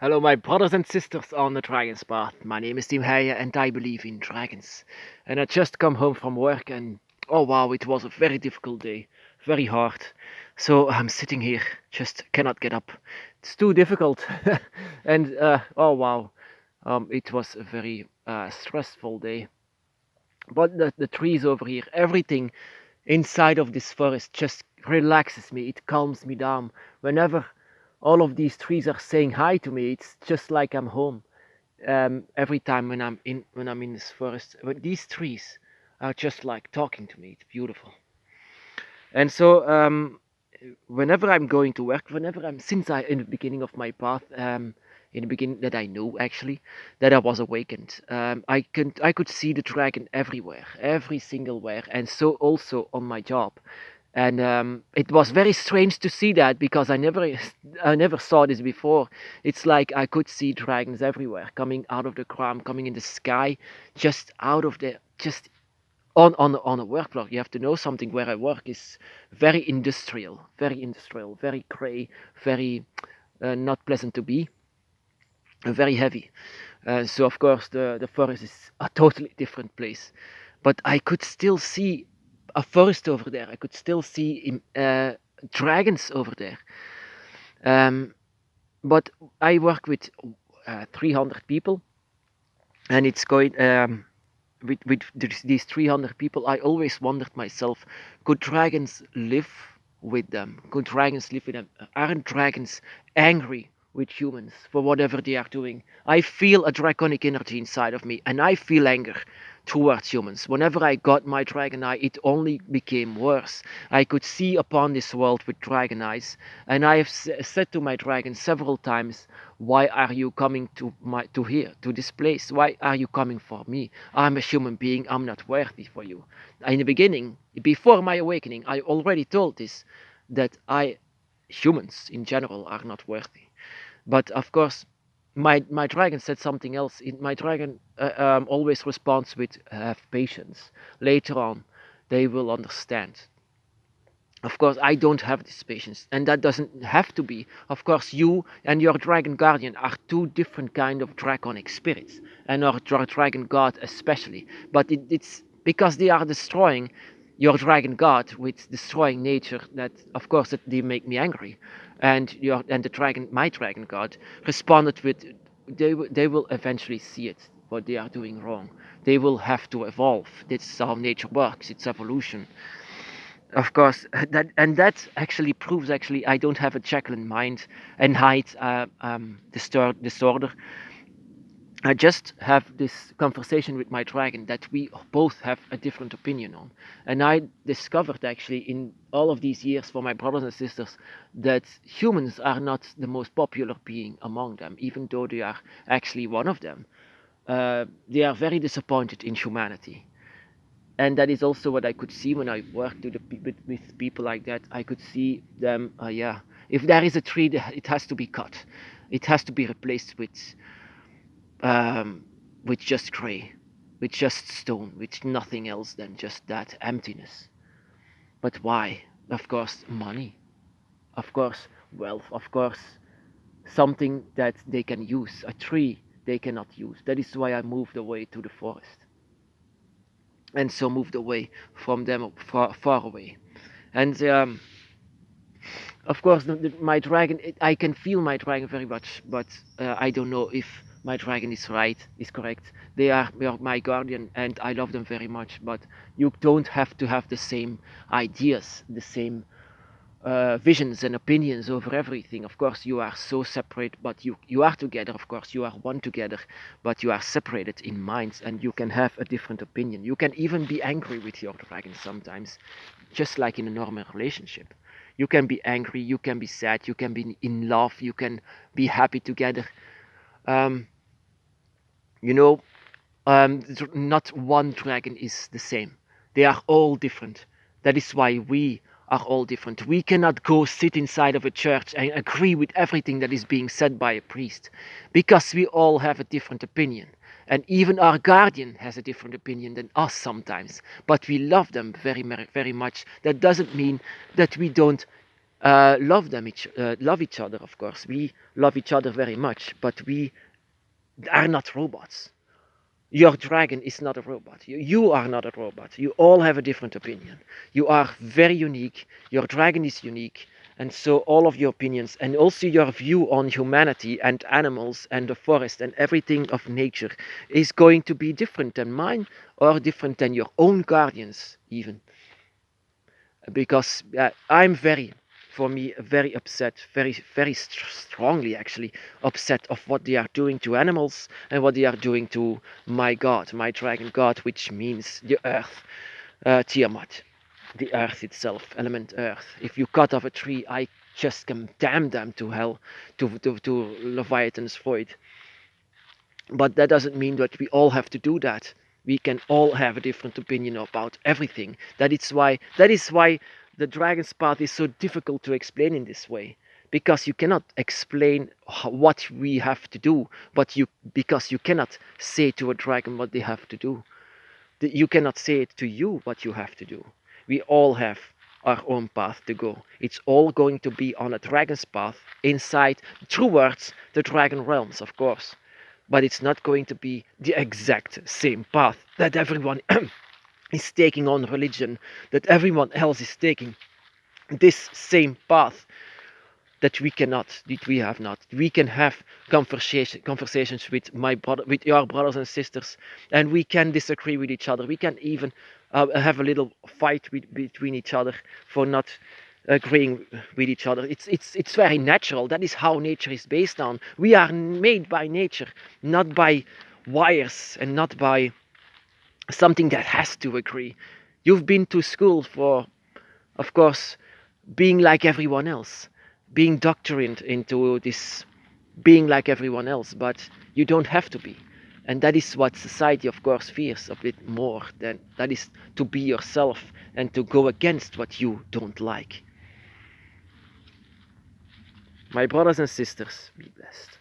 Hello, my brothers and sisters on the Dragons Path. My name is Tim Heijen and I believe in dragons. And I just come home from work and oh wow, it was a very difficult day, very hard. So I'm sitting here, just cannot get up. It's too difficult. and oh wow, it was a very stressful day. But the trees over here, everything inside of this forest just relaxes me. It calms me down. Whenever all of these trees are saying hi to me, it's just like I'm home. Every time when I'm in this forest, but these trees are just like talking to me. It's beautiful. And so whenever I'm going to work, whenever I'm since I in the beginning of my path, in the beginning that I know actually that I was awakened, I could see the dragon everywhere, every single where, and so also on my job. And it was very strange to see that because I never saw this before. It's like I could see dragons everywhere, coming out of the ground, coming in the sky, just out of the just on a work floor. You have to know something where I work is very industrial, very grey, very not pleasant to be, very heavy. So of course the forest is a totally different place, but I could still see a forest over there. I could still see dragons over there. Um, but I work with 300 people, and it's going these 300 people. I always wondered myself, could dragons live with them? Could dragons live with them? Aren't dragons angry with humans for whatever they are doing? I feel a draconic energy inside of me, and I feel anger towards humans. Whenever I got my dragon eye, it only became worse. I could see upon this world with dragon eyes, and I have said to my dragon several times, "Why are you coming to here, to this place? Why are you coming for me? I'm a human being. I'm not worthy for you." In the beginning, before my awakening, I already told this that humans in general are not worthy. But of course, my dragon said something else. My dragon always responds with have patience. Later on, they will understand. Of course, I don't have this patience, and that doesn't have to be. Of course, you and your dragon guardian are two different kind of draconic spirits, and our dragon god especially. But it's because they are destroying your dragon god with destroying nature that, of course, that they make me angry. And the dragon, my dragon god, responded with, they will eventually see it what they are doing wrong. They will have to evolve. This is how nature works. It's evolution. Of course, that actually proves actually I don't have a Jekyll in mind and Hyde disorder. I just have this conversation with my dragon that we both have a different opinion on, and I discovered actually in all of these years for my brothers and sisters that humans are not the most popular being among them, even though they are actually one of them. They are very disappointed in humanity, and that is also what I could see when I worked with people like that. I could see them. Yeah, if there is a tree, it has to be cut. It has to be replaced um, with just gray, with just stone, with nothing else than just that emptiness. But why? Of course, money. Of course, wealth. Of course, something that they can use. A tree they cannot use. That is why I moved away to the forest, and so moved away from them, far away. And of course, my dragon, I can feel my dragon very much, but I don't know if my dragon is right, is correct. They are my guardian, and I love them very much. But you don't have to have the same ideas, the same visions and opinions over everything. Of course, you are so separate, but you are together. Of course, you are one together, but you are separated in minds, and you can have a different opinion. You can even be angry with your dragon sometimes, just like in a normal relationship. You can be angry, you can be sad, you can be in love, you can be happy together. Um, you know, not one dragon is the same. They are all different. That is why we are all different. We cannot go sit inside of a church and agree with everything that is being said by a priest because we all have a different opinion. And even our guardian has a different opinion than us sometimes. But we love them very, very much. That doesn't mean that we don't love each other. Of course, we love each other very much, but we are not robots. Your dragon is not a robot. You are not a robot. You all have a different opinion. You are very unique. Your dragon is unique. And so all of your opinions and also your view on humanity and animals and the forest and everything of nature is going to be different than mine or different than your own guardians even. Because I'm very, for me, very upset, very strongly actually upset of what they are doing to animals and what they are doing to my god, my dragon god, which means the earth, Tiamat, the earth itself, element earth. If you cut off a tree, I just condemn them to hell, to Leviathan's void. But that doesn't mean that we all have to do that. We can all have a different opinion about everything. That is why the dragon's path is so difficult to explain in this way. Because you cannot explain what we have to do, but because you cannot say to a dragon what they have to do. You cannot say it to you what you have to do. We all have our own path to go. It's all going to be on a dragon's path inside, towards the dragon realms, of course. But it's not going to be the exact same path that everyone is taking on religion, that everyone else is taking this same path that we have not. We can have conversations with with your brothers and sisters, and we can disagree with each other. We can even have a little fight between each other for not agreeing with each other. It's very natural. That is how nature is based on. We are made by nature, not by wires and not by something that has to agree. You've been to school for, of course, being like everyone else, being doctrined into this being like everyone else, but you don't have to be. And that is what society, of course, fears a bit more than that is to be yourself and to go against what you don't like. My brothers and sisters, be blessed.